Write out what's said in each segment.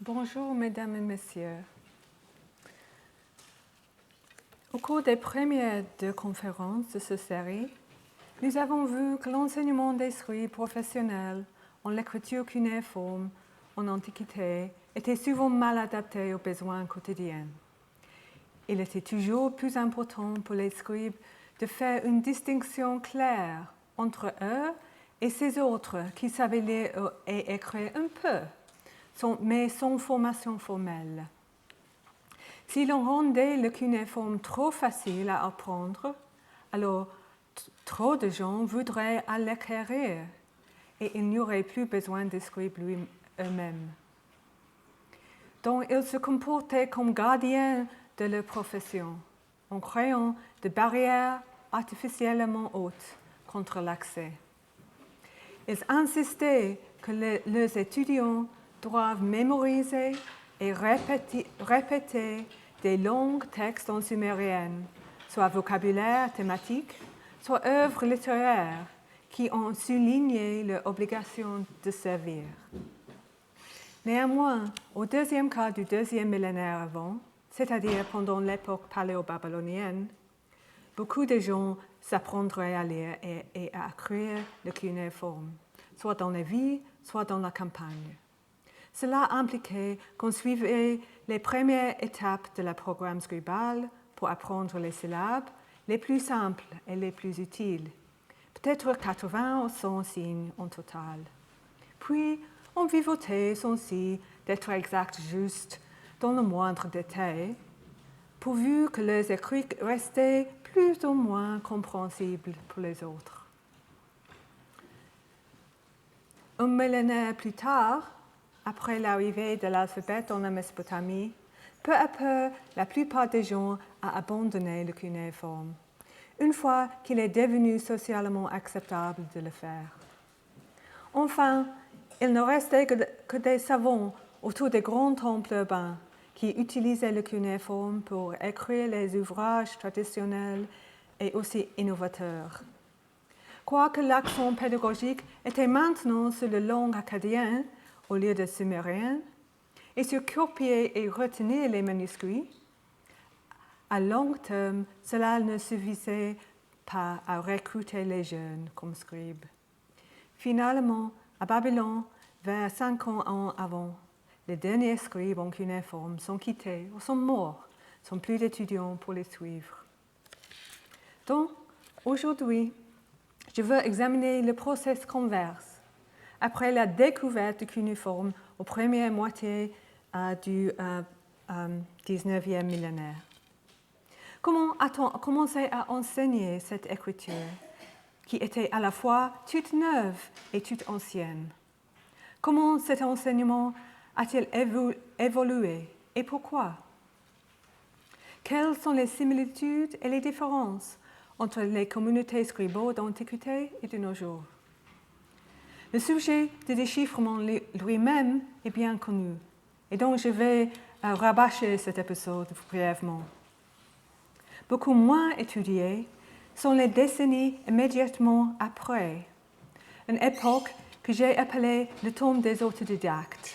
Bonjour mesdames et messieurs. Au cours des premières deux conférences de cette série, nous avons vu que l'enseignement des scribes professionnels en l'écriture cunéiforme en Antiquité était souvent mal adapté aux besoins quotidiens. Il était toujours plus important pour les scribes de faire une distinction claire entre eux et ces autres qui savaient lire et écrire un peu, mais sans formation formelle. Si l'on rendait le cunéiforme trop facile à apprendre, alors trop de gens voudraient à l'acquérir et il n'y aurait plus besoin des scribes eux-mêmes. Donc, ils se comportaient comme gardiens de leur profession, en créant des barrières artificiellement hautes contre l'accès. Ils insistaient que leurs étudiants doivent mémoriser et répéter des longs textes en sumérien, soit vocabulaire thématique, soit œuvres littéraires qui ont souligné leur obligation de servir. Néanmoins, au deuxième quart du deuxième millénaire avant, c'est-à-dire pendant l'époque paléo-babylonienne, beaucoup de gens s'apprendraient à lire et à écrire le cunéiforme, soit dans la ville, soit dans la campagne. Cela impliquait qu'on suivait les premières étapes de la programme scribal pour apprendre les syllabes les plus simples et les plus utiles, peut-être 80 ou 100 signes en total. Puis, on vivotait censé d'être exact juste dans le moindre détail, pourvu que leurs écrits restaient plus ou moins compréhensibles pour les autres. Un millénaire plus tard, après l'arrivée de l'alphabet dans la Mésopotamie, peu à peu, la plupart des gens ont abandonné le cunéiforme, une fois qu'il est devenu socialement acceptable de le faire. Enfin, il ne restait que des savants autour des grands temples urbains qui utilisaient le cunéiforme pour écrire les ouvrages traditionnels et aussi innovateurs. Quoique l'accent pédagogique était maintenant sur la langue acadienne au lieu de sumérien, et sur copier et retenir les manuscrits, à long terme, cela ne suffisait pas à recruter les jeunes comme scribes. Finalement, à Babylone, vers 50 ans avant, les derniers scribes en cunéiforme sont quittés ou sont morts, sans plus d'étudiants pour les suivre. Donc, aujourd'hui, je veux examiner le processus converse. Après la découverte du cunéiforme aux premières moitiés du 19e millénaire. Comment a-t-on commencé à enseigner cette écriture qui était à la fois toute neuve et toute ancienne? Comment cet enseignement a-t-il évolué et pourquoi? Quelles sont les similitudes et les différences entre les communautés scribaux d'Antiquité et de nos jours? Le sujet du déchiffrement lui-même est bien connu, et donc je vais rabâcher cet épisode brièvement. Beaucoup moins étudiées sont les décennies immédiatement après, une époque que j'ai appelée le temps des autodidactes.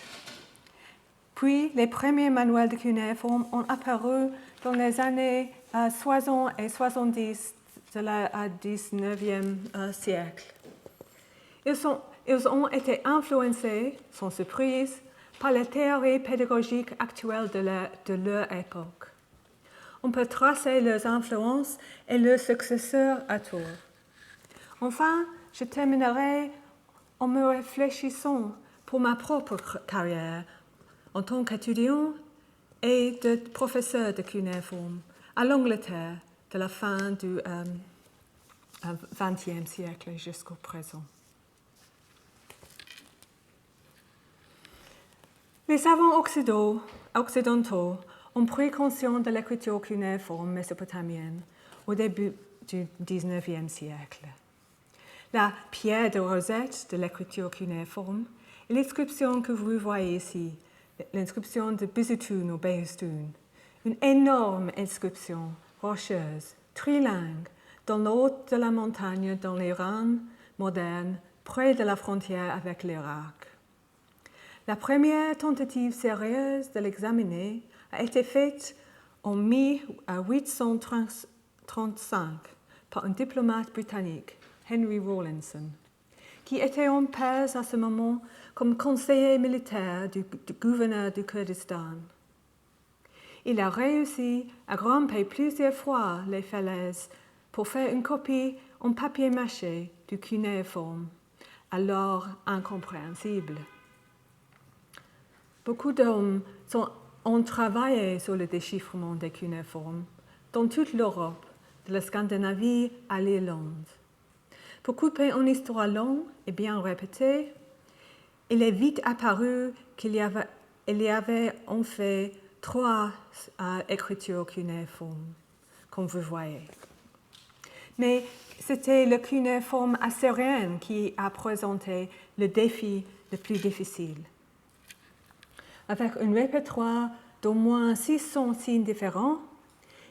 Puis, les premiers manuels de cunéiforme ont apparu dans les années 60 et 70 du 19e siècle. Ils ont été influencés, sans surprise, par les théories pédagogiques actuelles de leur époque. On peut tracer leurs influences et leurs successeurs à tour. Enfin, je terminerai en me réfléchissant pour ma propre carrière en tant qu'étudiant et de professeur de cunéiforme à l'Angleterre de la fin du XXe siècle jusqu'au présent. Les savants occidentaux ont pris conscience de l'écriture cunéiforme mésopotamienne au début du XIXe siècle. La pierre de rosette de l'écriture cunéiforme est l'inscription que vous voyez ici, l'inscription de Bisutun ou Behistun, une énorme inscription rocheuse, trilingue, dans le haut de la montagne dans l'Iran moderne, près de la frontière avec l'Irak. La première tentative sérieuse de l'examiner a été faite en 1835 par un diplomate britannique, Henry Rawlinson, qui était en place à ce moment comme conseiller militaire du gouverneur du Kurdistan. Il a réussi à grimper plusieurs fois les falaises pour faire une copie en papier mâché du cunéiforme, alors incompréhensible. Beaucoup d'hommes ont travaillé sur le déchiffrement des cunéiformes dans toute l'Europe, de la Scandinavie à l'Irlande. Pour couper une histoire longue et bien répétée, il est vite apparu qu'il y avait en fait 3 écritures cunéiformes, comme vous voyez. Mais c'était le cunéiforme assyrien qui a présenté le défi le plus difficile. Avec un répertoire d'au moins 600 signes différents,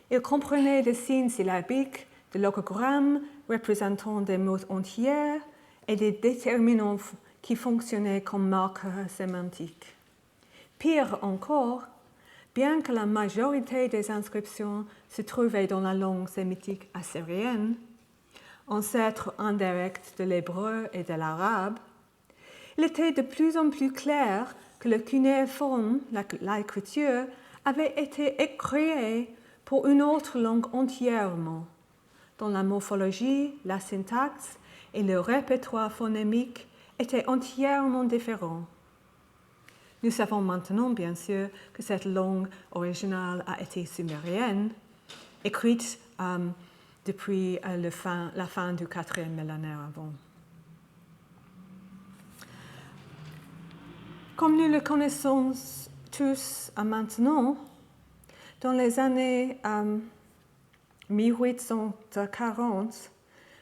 il comprenait des signes syllabiques, des logogrammes représentant des mots entiers et des déterminants qui fonctionnaient comme marqueurs sémantiques. Pire encore, bien que la majorité des inscriptions se trouvaient dans la langue sémitique assyrienne, ancêtre indirect de l'hébreu et de l'arabe, il était de plus en plus clair que le cunéiforme, l'écriture, avait été créé pour une autre langue entièrement, dont la morphologie, la syntaxe et le répertoire phonémique étaient entièrement différents. Nous savons maintenant, bien sûr, que cette langue originale a été sumérienne, écrite depuis la fin du 4e millénaire avant. Comme nous le connaissons tous maintenant, dans les années 1840,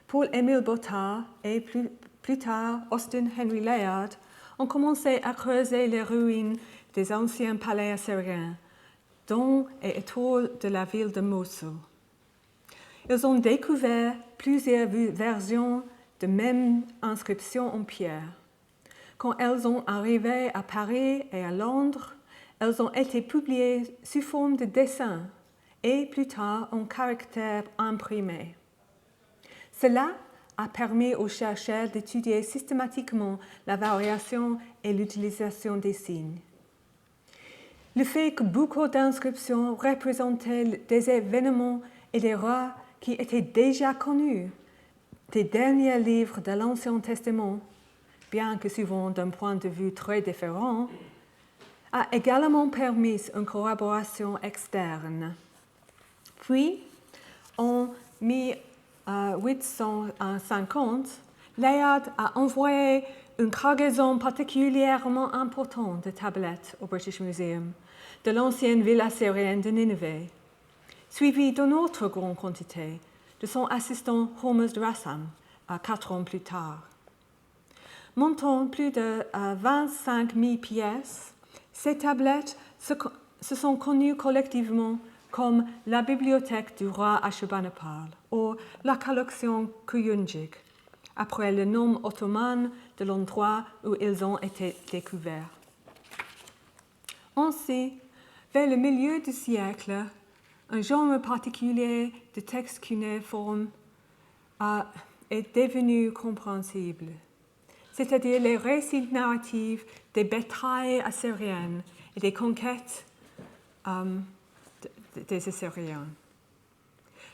Paul-Émile Botta et plus tard Austin Henry Layard ont commencé à creuser les ruines des anciens palais assyriens, dans et autour de la ville de Mossoul. Ils ont découvert plusieurs versions de même inscriptions en pierre. Quand elles sont arrivées à Paris et à Londres, elles ont été publiées sous forme de dessins et plus tard en caractères imprimés. Cela a permis aux chercheurs d'étudier systématiquement la variation et l'utilisation des signes. Le fait que beaucoup d'inscriptions représentaient des événements et des rois qui étaient déjà connus des derniers livres de l'Ancien Testament, bien que souvent d'un point de vue très différent, a également permis une corroboration externe. Puis, en 1850, Layard a envoyé une cargaison particulièrement importante de tablettes au British Museum de l'ancienne ville assyrienne de Nineveh, suivie d'une autre grande quantité de son assistant Hormuzd Rassam 4 ans plus tard. Montant plus de 25 000 pièces, ces tablettes se sont connues collectivement comme la bibliothèque du roi Ashurbanipal ou la collection Kuyunjik, après le nom ottoman de l'endroit où ils ont été découverts. Ainsi, vers le milieu du siècle, un genre particulier de texte cunéiforme est devenu compréhensible, c'est-à-dire les récits narratifs des batailles assyriennes et des conquêtes des Assyriens.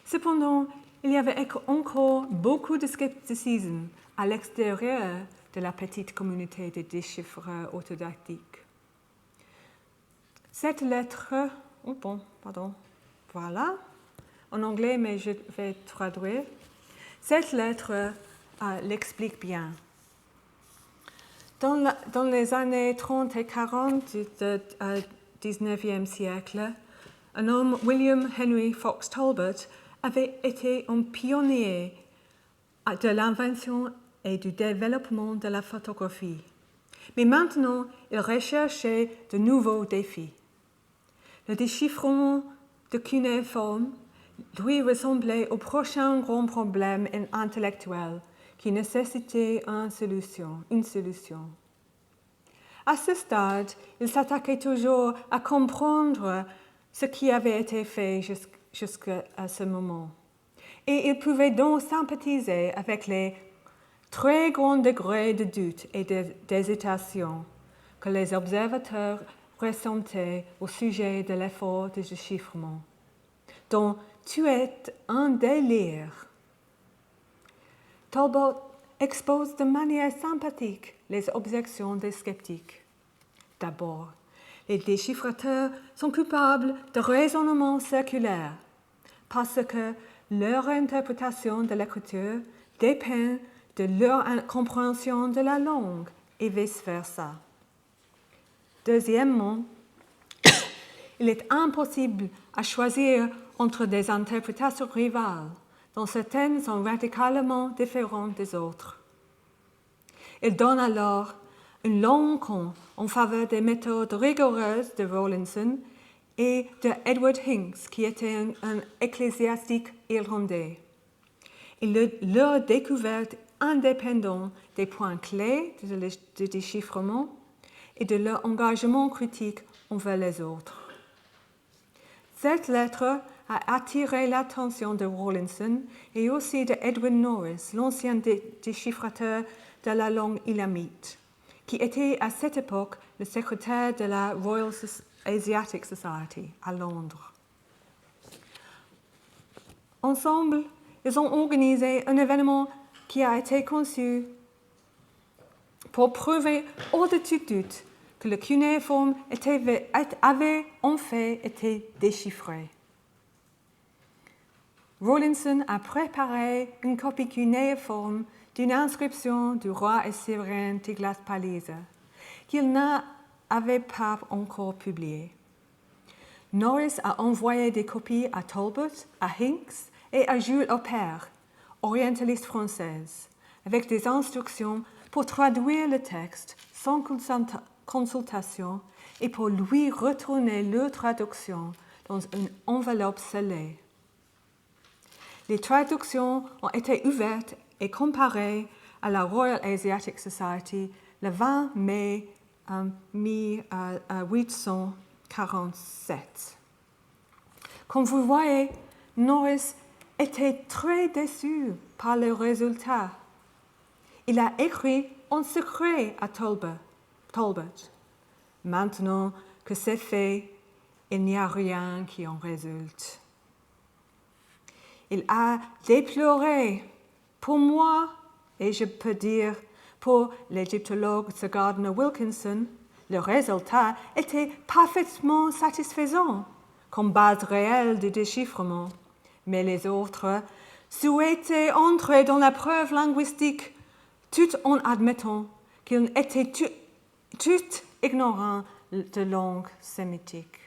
Cependant, il y avait encore beaucoup de scepticisme à l'extérieur de la petite communauté des déchiffreurs autodidactiques. Cette lettre, voilà, en anglais, mais je vais traduire. Cette lettre l'explique bien. Dans les années 30 et 40 du 19e siècle, un homme, William Henry Fox Talbot, avait été un pionnier de l'invention et du développement de la photographie. Mais maintenant, il recherchait de nouveaux défis. Le déchiffrement de cunéiforme lui ressemblait au prochain grand problème intellectuel qui nécessitait une solution. À ce stade, il s'attaquait toujours à comprendre ce qui avait été fait jusqu'à ce moment. Et il pouvait donc sympathiser avec les très grands degrés de doute et d'hésitation que les observateurs ressentaient au sujet de l'effort de déchiffrement, dont tu es un délire. Talbot expose de manière sympathique les objections des sceptiques. D'abord, les déchiffrateurs sont coupables de raisonnement circulaire parce que leur interprétation de l'écriture dépend de leur compréhension de la langue et vice-versa. Deuxièmement, il est impossible à choisir entre des interprétations rivales, dont certaines sont radicalement différentes des autres. Il donne alors un long compte en faveur des méthodes rigoureuses de Rawlinson et de Edward Hincks, qui était un ecclésiastique irlandais, et leur découverte indépendante des points clés de déchiffrement et de leur engagement critique envers les autres. Cette lettre a attiré l'attention de Rawlinson et aussi de Edwin Norris, l'ancien déchiffrateur de la langue ilamite, qui était à cette époque le secrétaire de la Royal Asiatic Society à Londres. Ensemble, ils ont organisé un événement qui a été conçu pour prouver au-dessus de doute que le cunéiforme avait en fait été déchiffré. Rawlinson a préparé une copie cunéiforme d'une inscription du roi assyrien Tiglath-Pileser, qu'il n'avait pas encore publiée. Norris a envoyé des copies à Talbot, à Hincks et à Jules Aubert, orientaliste française, avec des instructions pour traduire le texte sans consultation et pour lui retourner leur traduction dans une enveloppe scellée. Les traductions ont été ouvertes et comparées à la Royal Asiatic Society le 20 mai 1847. Comme vous voyez, Norris était très déçu par le résultat. Il a écrit en secret à Talbot. Maintenant que c'est fait, il n'y a rien qui en résulte. Il a déploré, pour moi, et je peux dire pour l'égyptologue Sir Gardner Wilkinson, le résultat était parfaitement satisfaisant comme base réelle de déchiffrement, mais les autres souhaitaient entrer dans la preuve linguistique tout en admettant qu'ils étaient tout ignorants de langue sémitique.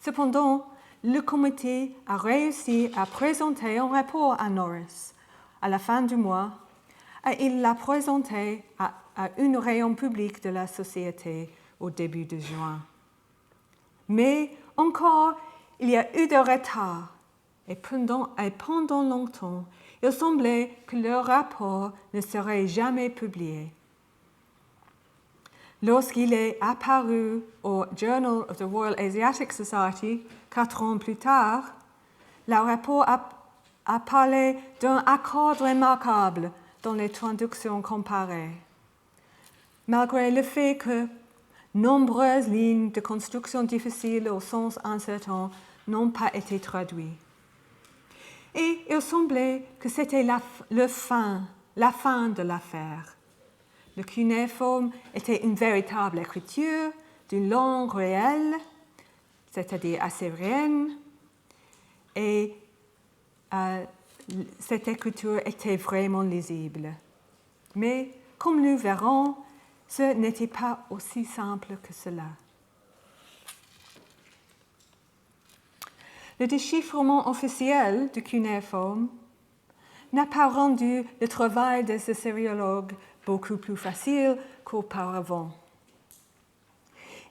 Cependant, le comité a réussi à présenter un rapport à Norris à la fin du mois et il l'a présenté à une réunion publique de la société au début de juin. Mais encore, il y a eu de retard et pendant longtemps, il semblait que le rapport ne serait jamais publié. Lorsqu'il est apparu au Journal of the Royal Asiatic Society 4 ans plus tard, le rapport a parlé d'un accord remarquable dans les traductions comparées, malgré le fait que nombreuses lignes de construction difficiles au sens incertain n'ont pas été traduites. Et il semblait que c'était la fin de l'affaire. Le cunéiforme était une véritable écriture d'une langue réelle, c'est-à-dire assyrienne, et cette écriture était vraiment lisible. Mais, comme nous verrons, ce n'était pas aussi simple que cela. Le déchiffrement officiel du cunéiforme n'a pas rendu le travail de ce sériologue beaucoup plus facile qu'auparavant.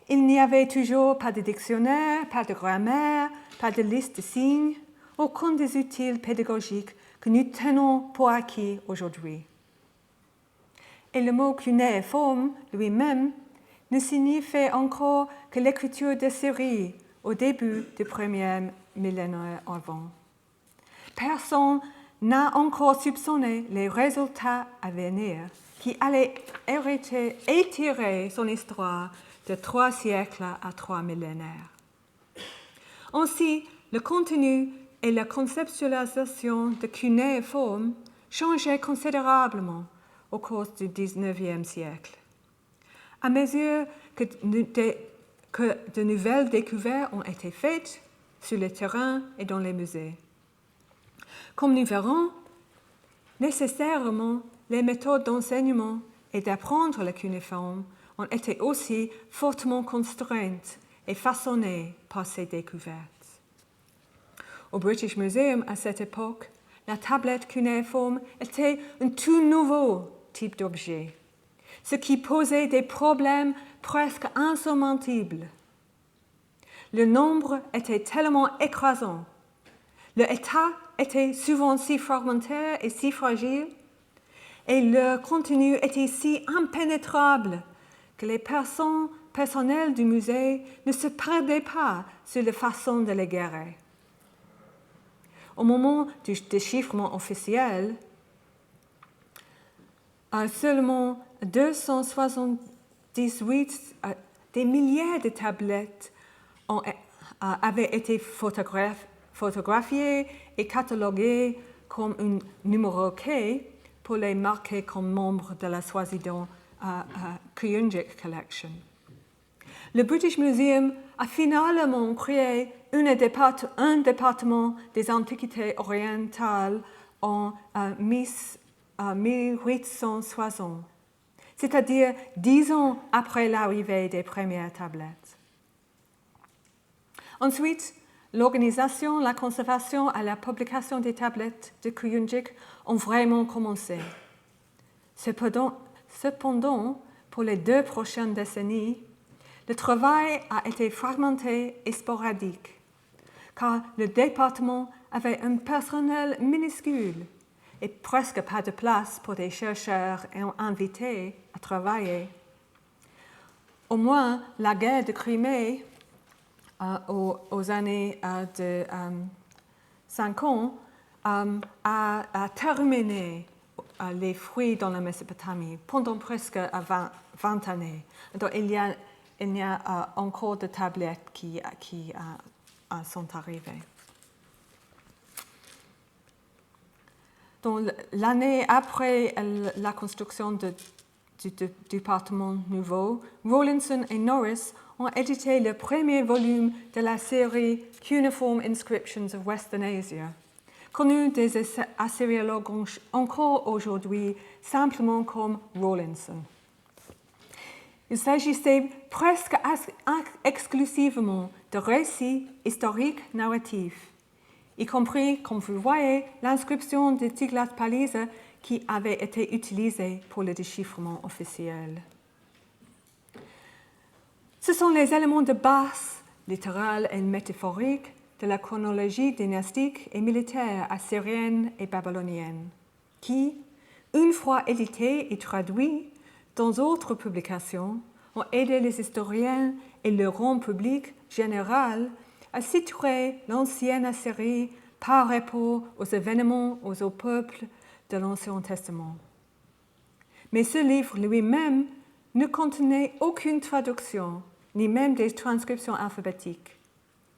Il n'y avait toujours pas de dictionnaire, pas de grammaire, pas de liste de signes, aucun des outils pédagogiques que nous tenons pour acquis aujourd'hui. et le mot cunéiforme lui-même ne signifie encore que l'écriture de Syrie au début du premier millénaire avant. Personne n'a encore soupçonné les résultats à venir qui allaient étirer son histoire de 3 siècles à 3 millénaires. Ainsi, le contenu et la conceptualisation de cunéiforme changeaient considérablement au cours du XIXe siècle. À mesure que de nouvelles découvertes ont été faites sur le terrain et dans les musées. Comme nous verrons, nécessairement, les méthodes d'enseignement et d'apprendre le cunéiforme ont été aussi fortement contraintes et façonnées par ces découvertes. Au British Museum, à cette époque, la tablette cunéiforme était un tout nouveau type d'objet, ce qui posait des problèmes presque insurmontables. Le nombre était tellement écrasant, le état était souvent si fragmentaire et si fragile, et le contenu était si impénétrable que les personnels du musée ne se perdaient pas sur la façon de les guérir. Au moment du déchiffrement officiel, seulement 278 des milliers de tablettes avaient été photographiées et cataloguées comme un numéro clé pour les marquer comme membres de la soi-disant Kuyunjik Collection. Le British Museum a finalement créé un département des antiquités orientales en 1860, c'est-à-dire 10 ans après l'arrivée des premières tablettes. Ensuite, l'organisation, la conservation et la publication des tablettes de Kuyunjik ont vraiment commencé. Cependant, pour les 2 prochaines décennies, le travail a été fragmenté et sporadique, car le département avait un personnel minuscule et presque pas de place pour des chercheurs invités à travailler. Au moins, la guerre de Crimée, aux années de 5 ans, a terminé les fruits dans la Mésopotamie pendant presque 20 années. Donc, il y a encore des tablettes qui sont arrivées. Donc, l'année après la construction du département nouveau, Rawlinson et Norris ont édité le premier volume de la série Cuneiform Inscriptions of Western Asia, connu des assyriologues encore aujourd'hui simplement comme Rawlinson. Il s'agissait presque exclusivement de récits historiques narratifs, y compris, comme vous voyez, l'inscription de Tiglath-Pileser qui avait été utilisée pour le déchiffrement officiel. Ce sont les éléments de base, littérales et métaphoriques, de la chronologie dynastique et militaire assyrienne et babylonienne, qui, une fois édités et traduits dans d'autres publications, ont aidé les historiens et le grand public général à situer l'ancienne Assyrie par rapport aux événements, aux peuples de l'Ancien Testament. Mais ce livre lui-même ne contenait aucune traduction, ni même des transcriptions alphabétiques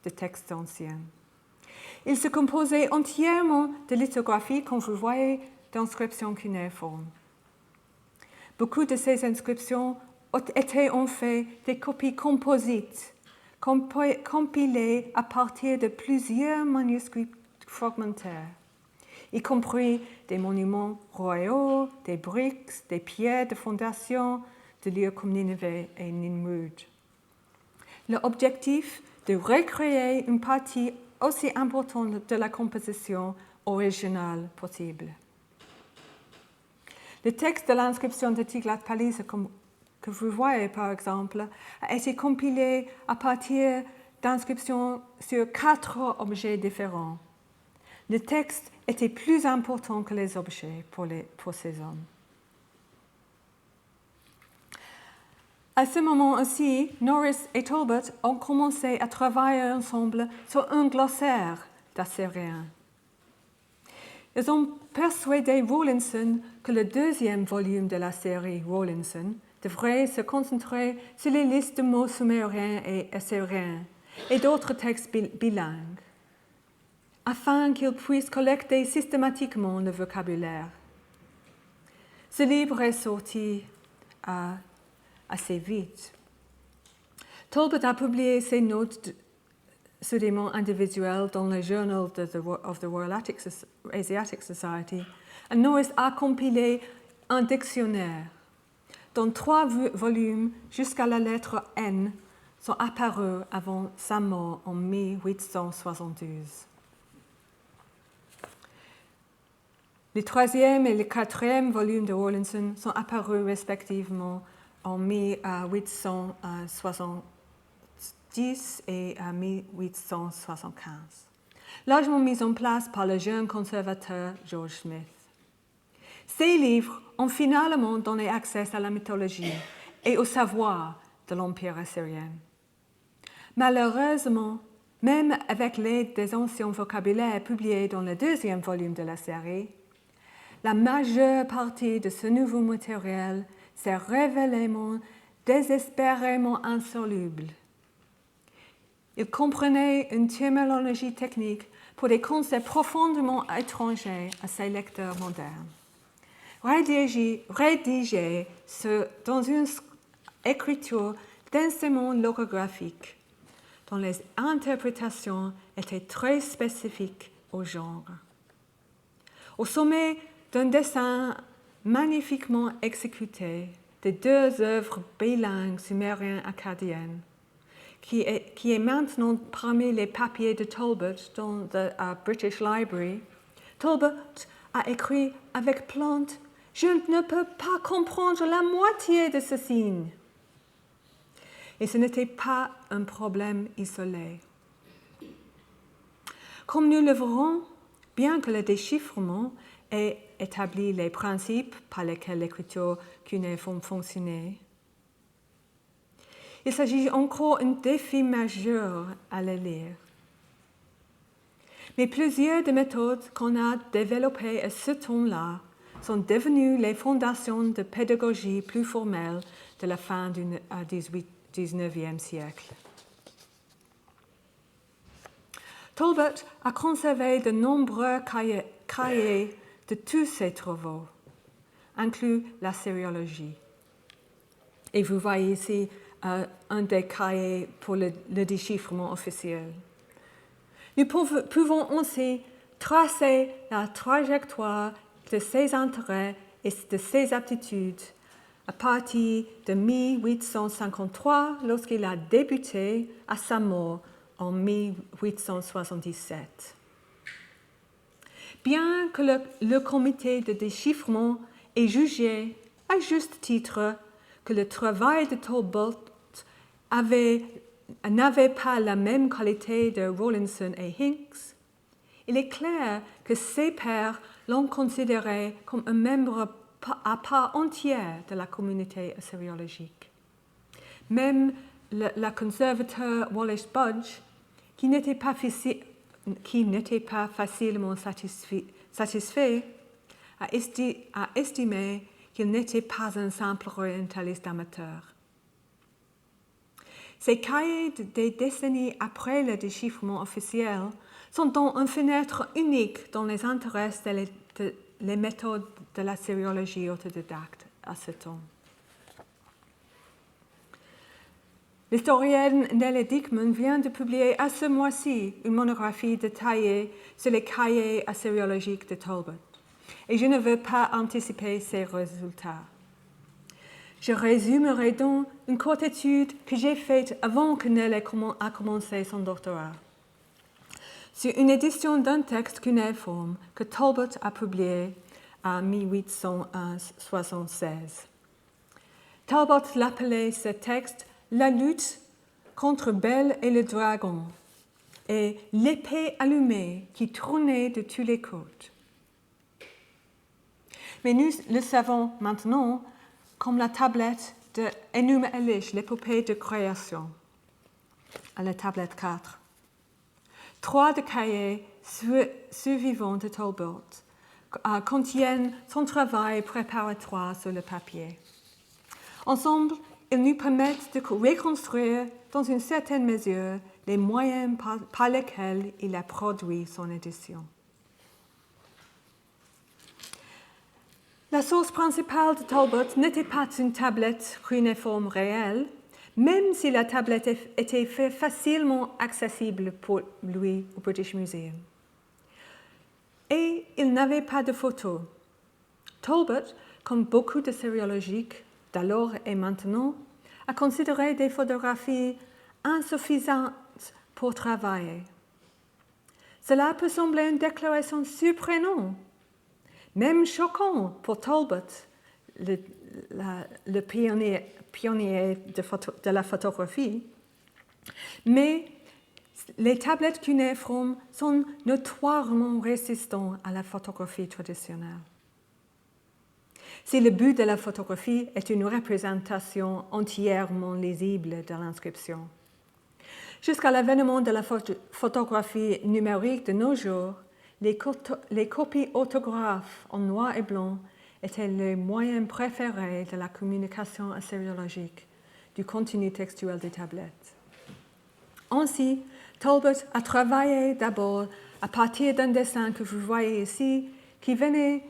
de textes anciens. Il se composait entièrement de lithographies, comme vous voyez, d'inscriptions cunéiformes. Beaucoup de ces inscriptions étaient en fait des copies composites, compilées à partir de plusieurs manuscrits fragmentaires, y compris des monuments royaux, des briques, des pierres de fondation de lieux comme Nineveh et Nimrud. L'objectif de recréer une partie aussi importante de la composition originale possible. Le texte de l'inscription de Tiglath-Pileser, que vous voyez par exemple, a été compilé à partir d'inscriptions sur 4 objets différents. Le texte était plus important que les objets pour ces hommes. À ce moment aussi, Norris et Talbot ont commencé à travailler ensemble sur un glossaire d'assyrien. Ils ont persuadé Rawlinson que le deuxième volume de la série Rawlinson devrait se concentrer sur les listes de mots sumériens et assyriens et d'autres textes bilingues, afin qu'ils puissent collecter systématiquement le vocabulaire. Ce livre est sorti assez vite. Talbot a publié ses notes sur des mots individuels dans le Journal of the Royal Asiatic Society. Et Norris a compilé un dictionnaire dont 3 volumes jusqu'à la lettre N sont apparus avant sa mort en 1872. Les 3e et le 4e volumes de Rawlinson sont apparus respectivement en 1870 et 1875, largement mis en place par le jeune conservateur George Smith. Ces livres ont finalement donné accès à la mythologie et au savoir de l'Empire assyrien. Malheureusement, même avec l'aide des anciens vocabulaires publiés dans le 2e volume de la série, la majeure partie de ce nouveau matériel s'est révélée désespérément insoluble. Il comprenait une terminologie technique pour des concepts profondément étrangers à ses lecteurs modernes. Rédigé dans une écriture densément logographique, dont les interprétations étaient très spécifiques au genre. Au sommet d'un dessin magnifiquement exécuté de 2 œuvres bilingues sumériennes-acadiennes, qui est maintenant parmi les papiers de Talbot dans le British Library, Talbot a écrit avec plainte « Je ne peux pas comprendre la moitié de ce signe ». Et ce n'était pas un problème isolé. Comme nous le verrons, bien que le déchiffrement ait établi les principes par lesquels l'écriture cunéiforme fonctionnait, il s'agit encore d'un défi majeur à le lire. Mais plusieurs des méthodes qu'on a développées à ce temps-là sont devenues les fondations de pédagogie plus formelle de la fin du XIXe siècle. Talbot a conservé de nombreux cahiers de tous ses travaux, inclus la sériologie. Et vous voyez ici un des cahiers pour le déchiffrement officiel. Nous pouvons aussi tracer la trajectoire de ses intérêts et de ses aptitudes à partir de 1853, lorsqu'il a débuté, à sa mort en 1877. Bien que le comité de déchiffrement ait jugé, à juste titre, que le travail de Talbot n'avait pas la même qualité de Rawlinson et Hincks, il est clair que ses pairs l'ont considéré comme un membre à part entière de la communauté assyriologique. Même le conservateur Wallace Budge, qui n'était pas facilement satisfait, a estimé qu'il n'était pas un simple orientaliste amateur. Ces cahiers des décennies après le déchiffrement officiel sont donc une fenêtre unique dans les intérêts les méthodes de la sériologie autodidacte à ce temps. L'historienne Nelly Dickman vient de publier à ce mois-ci une monographie détaillée sur les cahiers assyriologiques de Talbot, et je ne veux pas anticiper ses résultats. Je résumerai donc une courte étude que j'ai faite avant que Nelly a commencé son doctorat, sur une édition d'un texte cunéiforme que Talbot a publié en 1876. Talbot l'appelait ce texte « La lutte contre Bel et le dragon » et « l'épée allumée qui tournait de tous les côtés ». Mais nous le savons maintenant, comme la tablette de Enuma Elish, l'épopée de création, à la tablette 4. 3 des cahiers survivants de Talbot contiennent son travail préparatoire sur le papier. Ensemble, ils nous permettent de reconstruire, dans une certaine mesure, les moyens par lesquels il a produit son édition. La source principale de Talbot n'était pas une tablette cunéiforme réelle, même si la tablette était facilement accessible pour lui au British Museum. Et il n'avait pas de photos. Talbot, comme beaucoup de sériologiques d'alors et maintenant, a considéré des photographies insuffisantes pour travailler. Cela peut sembler une déclaration surprenante, même choquant pour Talbot, le pionnier de la photographie, mais les tablettes cunéiformes sont notoirement résistantes à la photographie traditionnelle. Si le but de la photographie est une représentation entièrement lisible de l'inscription. Jusqu'à l'avènement de la photographie numérique de nos jours, les copies autographes en noir et blanc étaient le moyen préféré de la communication assyriologique du contenu textuel des tablettes. Ainsi, Talbot a travaillé d'abord à partir d'un dessin que vous voyez ici, qui venait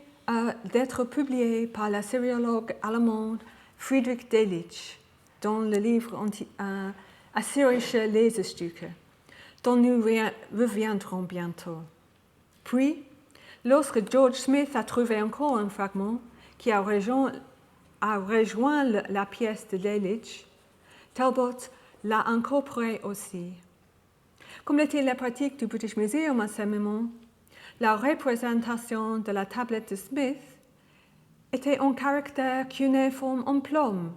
d'être publié par la syriologue allemande Friedrich Delitzsch dans le livre Assyrische Lesestücke, dont nous reviendrons bientôt. Puis, lorsque George Smith a trouvé encore un fragment qui a rejoint la pièce de Delitzsch, Talbot l'a incorporé aussi. Comme l'était la pratique du British Museum à ce moment, la représentation de la tablette de Smith était en caractère cunéiforme en plomb,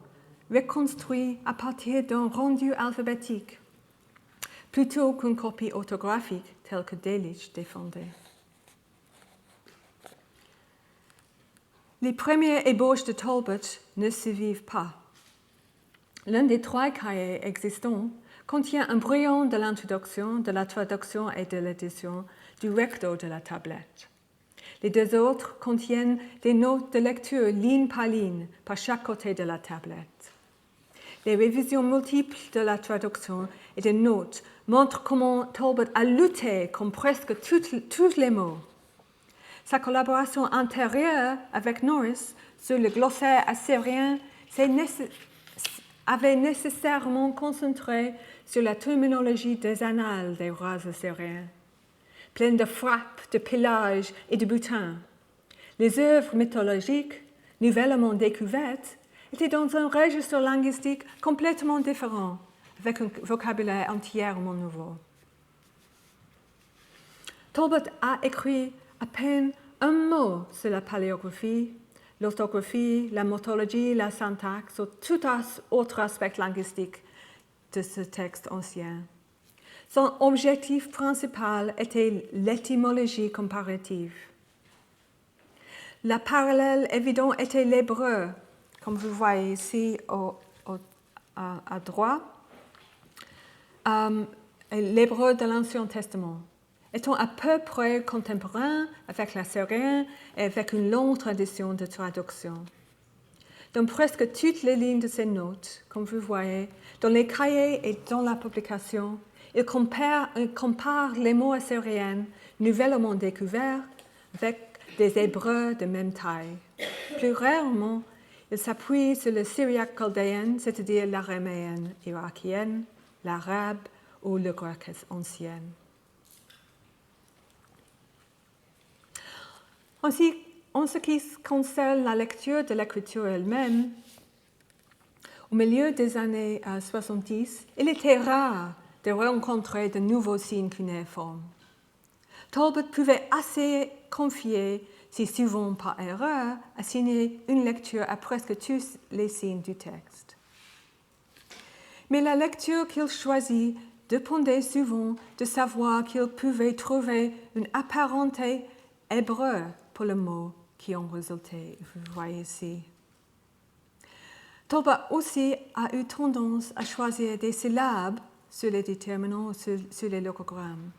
reconstruit à partir d'un rendu alphabétique, plutôt qu'une copie orthographique telle que Delitzsch défendait. Les premières ébauches de Talbot ne survivent pas. L'un des 3 cahiers existants contient un brouillon de l'introduction, de la traduction et de l'édition du recto de la tablette. Les 2 autres contiennent des notes de lecture ligne par ligne par chaque côté de la tablette. Les révisions multiples de la traduction et des notes montrent comment Talbot a lutté contre presque tous les mots. Sa collaboration antérieure avec Norris sur le glossaire assyrien avait nécessairement concentré sur la terminologie des annales des rois assyriens, pleine de frappes, de pillages et de butins. Les œuvres mythologiques, nouvellement découvertes, étaient dans un registre linguistique complètement différent, avec un vocabulaire entièrement nouveau. Talbot a écrit à peine un mot sur la paléographie, l'orthographie, la morphologie, la syntaxe ou tout autre aspect linguistique de ce texte ancien. Son objectif principal était l'étymologie comparative. La parallèle évidente était l'hébreu, comme vous voyez ici à droite, l'hébreu de l'Ancien Testament, étant à peu près contemporain avec l'assyrien et avec une longue tradition de traduction. Dans presque toutes les lignes de ces notes, comme vous voyez, dans les cahiers et dans la publication, il compare les mots assyriens nouvellement découverts avec des hébreux de même taille. Plus rarement, il s'appuie sur le syriaque chaldéen, c'est-à-dire l'araméenne irakienne, l'arabe ou le grec ancien. Ainsi, en ce qui concerne la lecture de l'écriture elle-même, au milieu des années 70, il était rare de rencontrer de nouveaux signes cunéiformes. Talbot pouvait assez confier, si souvent par erreur, assigner une lecture à presque tous les signes du texte. Mais la lecture qu'il choisit dépendait souvent de savoir qu'il pouvait trouver une apparenté hébreu pour le mot qui en résultait. Vous voyez ici. Tolbert aussi a eu tendance à choisir des syllabes sur les déterminants ou sur les logogrammes.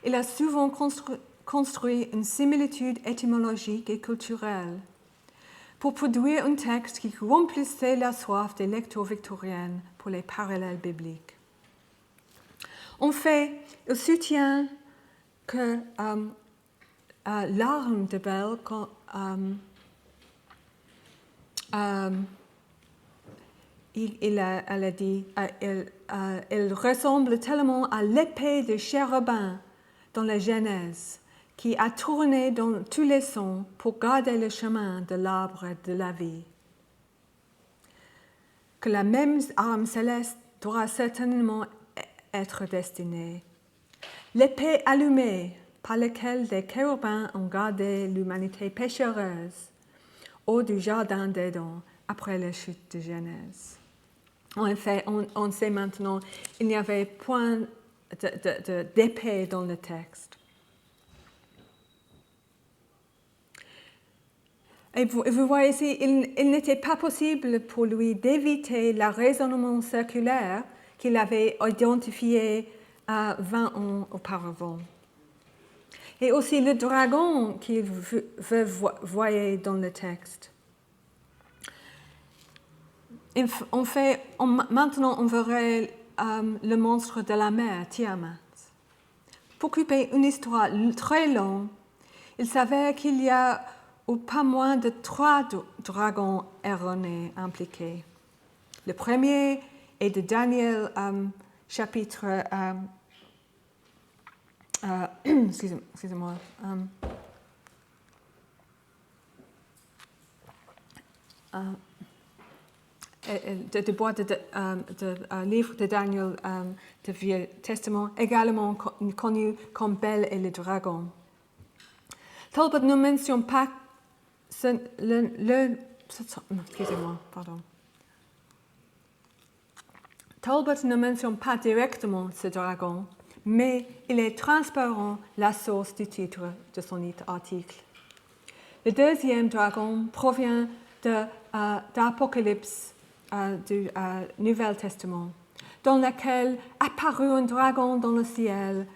Il a souvent construit une similitude étymologique et culturelle pour produire un texte qui remplissait la soif des lecteurs victoriennes pour les parallèles bibliques. En fait, il soutient que l'arme de Bell elle a dit, elle ressemble tellement à l'épée de chérubin dans la Genèse, qui a tourné dans tous les sens pour garder le chemin de l'arbre de la vie. Que la même arme céleste doit certainement être destinée. L'épée allumée par laquelle les chérubins ont gardé l'humanité péchereuse hors du jardin d'Éden après la chute de Genèse. En effet, on sait maintenant qu'il n'y avait point d'épée dans le texte. Et vous voyez ici, il n'était pas possible pour lui d'éviter le raisonnement circulaire qu'il avait identifié 20 ans auparavant. Et aussi le dragon qu'il veut voir dans le texte. En fait, maintenant on verrait le monstre de la mer, Tiamat. Pour couper une histoire très longue, il s'avère qu'il y a pas moins de 3 dragons erronés impliqués. Le premier est de Daniel chapitre... excusez-moi. De boîte de livre de Daniel du Vieux Testament, également connu comme Bel et le dragon. Talbot ne mentionne pas Talbot ne mentionne pas directement ce dragon, mais il est transparent la source du titre de son article. Le deuxième dragon provient d'Apocalypse du Nouveau Testament, dans lequel apparut un dragon dans le ciel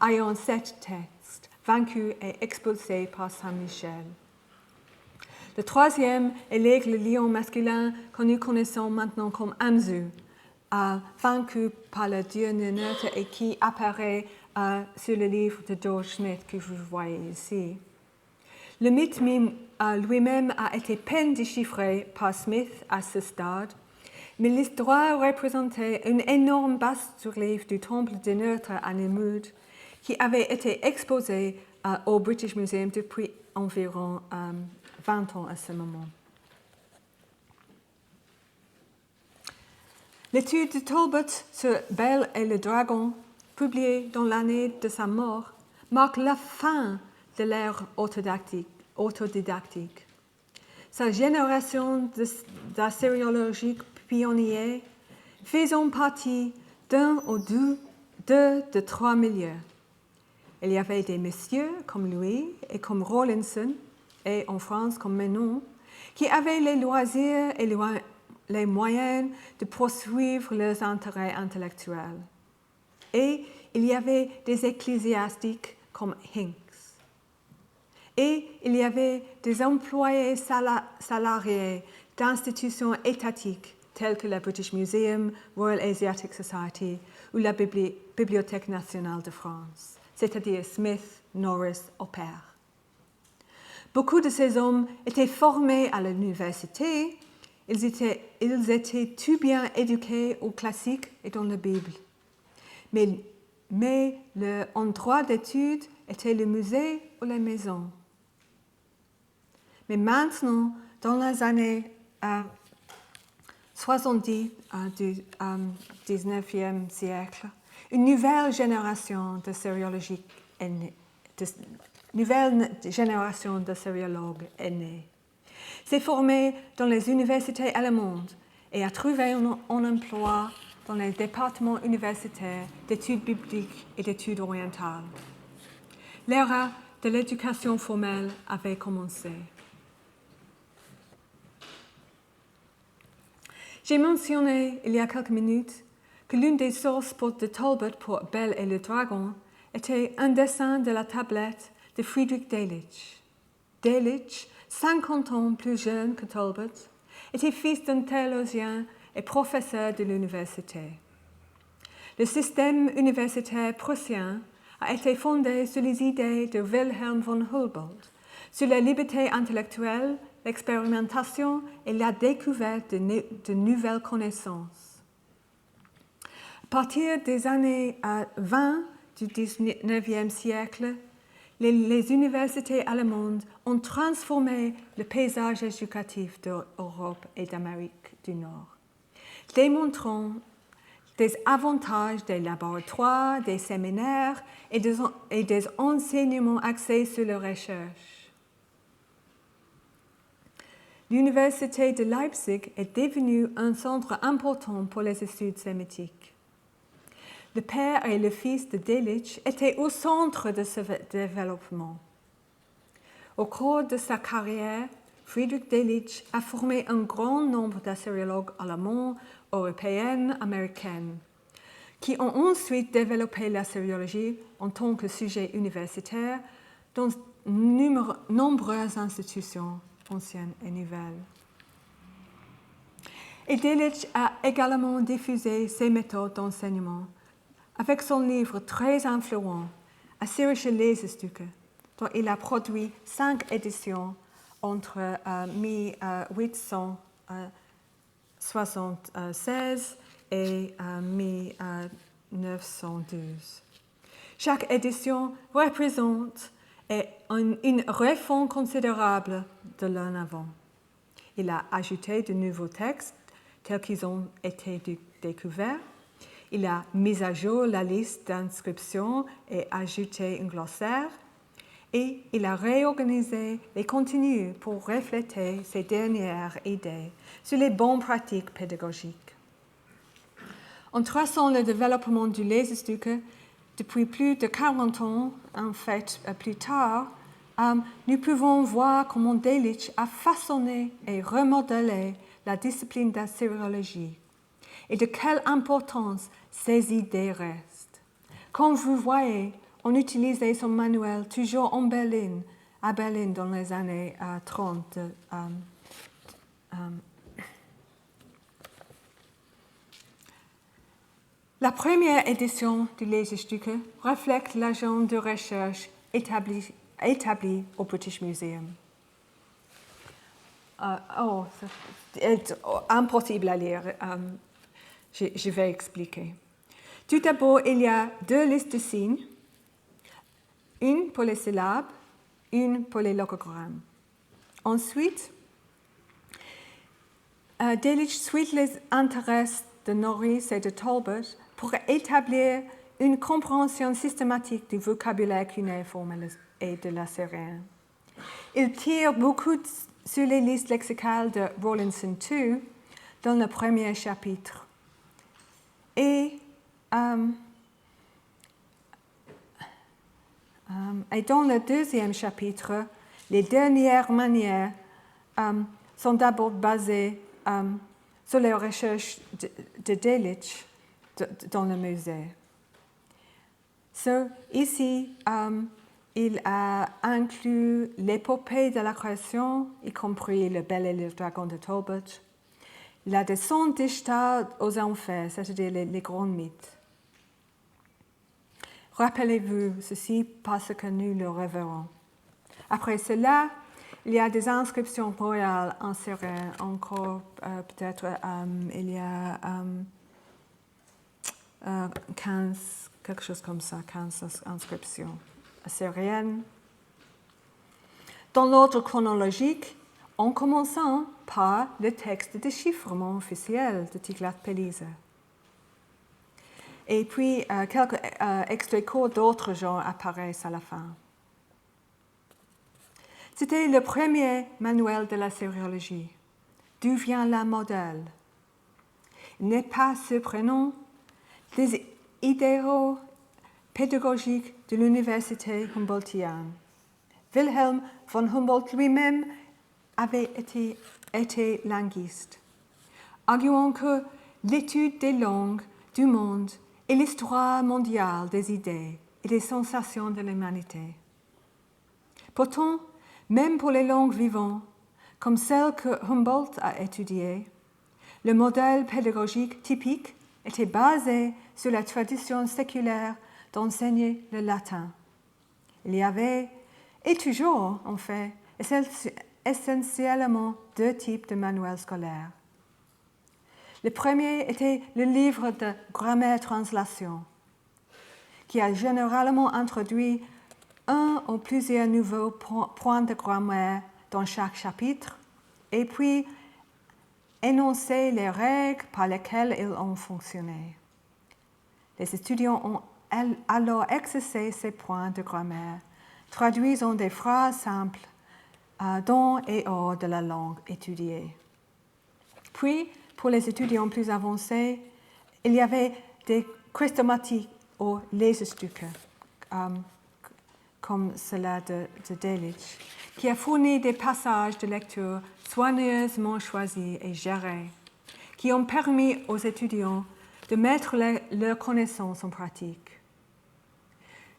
ayant 7 têtes, vaincu et expulsé par Saint Michel. Le troisième est l'aigle lion masculin que nous connaissons maintenant comme Amzu, vaincu par le dieu neutre et qui apparaît sur le livre de George Smith que vous voyez ici. Le mythe lui-même a été peine déchiffré par Smith à ce stade, mais l'histoire représentait une énorme bas-relief du temple de Neutre à Nimrud qui avait été exposé au British Museum depuis environ 20 ans à ce moment. L'étude de Talbot sur Bel et le dragon, publiée dans l'année de sa mort, marque la fin de l'ère autodidactique. Sa génération d'assyriologiques pionniers faisant partie d'un ou deux de 3 milieux. Il y avait des messieurs comme lui et comme Rawlinson, et en France comme Menon, qui avaient les loisirs et les moyens de poursuivre leurs intérêts intellectuels. Et il y avait des ecclésiastiques comme Hincks. Et il y avait des employés salariés d'institutions étatiques telles que le British Museum, Royal Asiatic Society ou la Bibliothèque nationale de France, c'est-à-dire Smith, Norris, Oppert. Beaucoup de ces hommes étaient formés à l'université, ils étaient tout bien éduqués aux classiques et dans la Bible. Mais leur endroit d'étude était le musée ou la maison. Mais maintenant, dans les années 70 du 19e siècle, une nouvelle génération de sériologiques est née. Nouvelle génération de sériologues est née. S'est formée dans les universités allemandes et a trouvé un emploi dans les départements universitaires d'études bibliques et d'études orientales. L'ère de l'éducation formelle avait commencé. J'ai mentionné il y a quelques minutes que l'une des sources de Talbot pour Belle et le dragon était un dessin de la tablette de Friedrich Delitzsch. Delitzsch, 50 ans plus jeune que Talbot, était fils d'un théologien et professeur de l'université. Le système universitaire prussien a été fondé sur les idées de Wilhelm von Humboldt, sur la liberté intellectuelle, l'expérimentation et la découverte de nouvelles connaissances. À partir des années 20 du 19e siècle, les universités allemandes ont transformé le paysage éducatif d'Europe et d'Amérique du Nord, démontrant des avantages des laboratoires, des séminaires et des enseignements axés sur la recherche. L'université de Leipzig est devenue un centre important pour les études sémitiques. Le père et le fils de Delitzsch étaient au centre de ce développement. Au cours de sa carrière, Friedrich Delitzsch a formé un grand nombre d'assyriologues allemands, européens, américains, qui ont ensuite développé l'assyriologie en tant que sujet universitaire dans nombreuses institutions anciennes et nouvelles. Et Delitzsch a également diffusé ses méthodes d'enseignement avec son livre très influent, Assyrische Lesestücke, dont il a produit 5 éditions entre 1876 et 1912. Chaque édition représente une réforme considérable de l'un avant. Il a ajouté de nouveaux textes tels qu'ils ont été découverts. Il a mis à jour la liste d'inscriptions et ajouté un glossaire. Et il a réorganisé les contenus pour refléter ses dernières idées sur les bonnes pratiques pédagogiques. En traçant le développement du Lesestücke depuis plus de 40 ans, en fait plus tard, nous pouvons voir comment Delitzsch a façonné et remodelé la discipline d'assyriologie et de quelle importance ces idées restent. Comme vous voyez, on utilisait son manuel toujours à Berlin dans les années 30. La première édition du Lesestücke reflète l'agent de recherche établi au British Museum. C'est impossible à lire. Je vais expliquer. Tout d'abord, il y a 2 listes de signes, une pour les syllabes, une pour les logogrammes. Ensuite, Delitzsch suit les intérêts de Norris et de Talbot pour établir une compréhension systématique du vocabulaire cunéiforme et de l'assyrien. Il tire beaucoup sur les listes lexicales de Rawlinson II dans le premier chapitre. Et dans le deuxième chapitre, les dernières manières sont d'abord basées sur les recherches de Delitzsch dans le musée. Ici, il a inclus l'épopée de la création, y compris le Belle et le dragon de Talbot, la descente d'Ishtar aux enfers, c'est-à-dire les grands mythes. Rappelez-vous ceci parce que nous le reverrons. Après cela, il y a des inscriptions royales en syrien, encore peut-être il y a 15, quelque chose comme ça, 15 inscriptions assyriennes. Dans l'ordre chronologique, en commençant par le texte de déchiffrement officiel de Tiglath-Pileser. Et puis, quelques extraits courts d'autres genres apparaissent à la fin. C'était le premier manuel de la sériologie. D'où vient la modèle? Il n'est pas surprenant. Des idéaux pédagogiques de l'université Humboldtienne. Wilhelm von Humboldt lui-même avait été linguiste. arguant que l'étude des langues du monde est l'histoire mondiale des idées et des sensations de l'humanité. Pourtant, même pour les langues vivantes, comme celle que Humboldt a étudiée, le modèle pédagogique typique était basé sur la tradition séculaire d'enseigner le latin. Il y avait, et toujours en fait, essentiellement deux types de manuels scolaires. Le premier était le livre de grammaire-translation, qui a généralement introduit un ou plusieurs nouveaux points de grammaire dans chaque chapitre, et puis énoncer les règles par lesquelles ils ont fonctionné. Les étudiants ont alors exercé ces points de grammaire, traduisant des phrases simples dans et hors de la langue étudiée. Puis, pour les étudiants plus avancés, il y avait des chrestomatiques ou Lesestycke, comme cela de Delitzsch, qui a fourni des passages de lecture soigneusement choisis et gérés, qui ont permis aux étudiants de mettre leurs connaissances en pratique.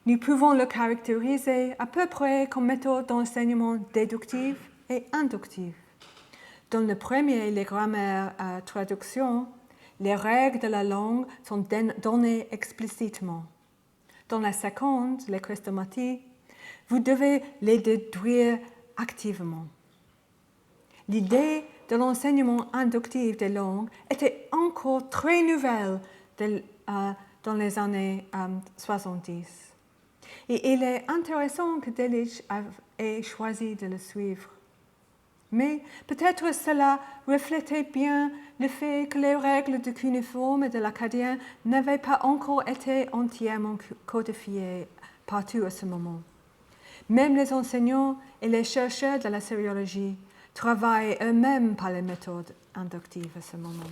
Nous pouvons le caractériser à peu près comme méthode d'enseignement déductive et inductive. Dans le premier, les grammaires à traduction, les règles de la langue sont données explicitement. Dans la seconde, les chrestomaties, vous devez les déduire activement. L'idée de l'enseignement inductif des langues était encore très nouvelle dans les années 70. Et il est intéressant que Delitzsch ait choisi de le suivre. Mais peut-être cela reflétait bien le fait que les règles de cuneiforme et de l'acadien n'avaient pas encore été entièrement codifiées partout à ce moment. Même les enseignants et les chercheurs de la sériologie travaillent eux-mêmes par les méthodes inductives à ce moment.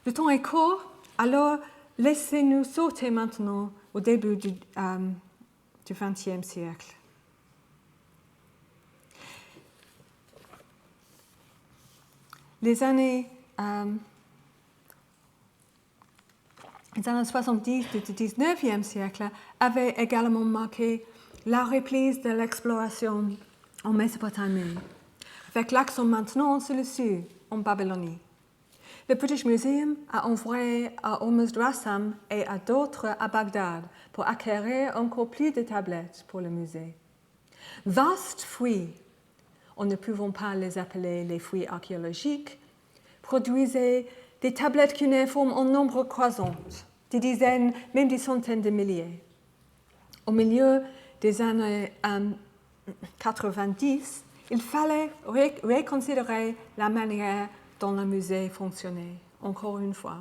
Le temps est court, alors laissez-nous sauter maintenant au début du XXe siècle. Les années 70 du XIXe siècle avaient également marqué la reprise de l'exploration en Mésopotamie, avec l'accent maintenant sur le sud, en Babylonie. Le British Museum a envoyé à Hormuzd Rassam et à d'autres à Bagdad pour acquérir encore plus de tablettes pour le musée. Vastes fouilles, on ne pouvant pas les appeler les fouilles archéologiques, produisaient des tablettes cunéiformes en nombre croissant, des dizaines, même des centaines de milliers. Au milieu des années 90, il fallait reconsidérer la manière dont le musée fonctionnait, encore une fois.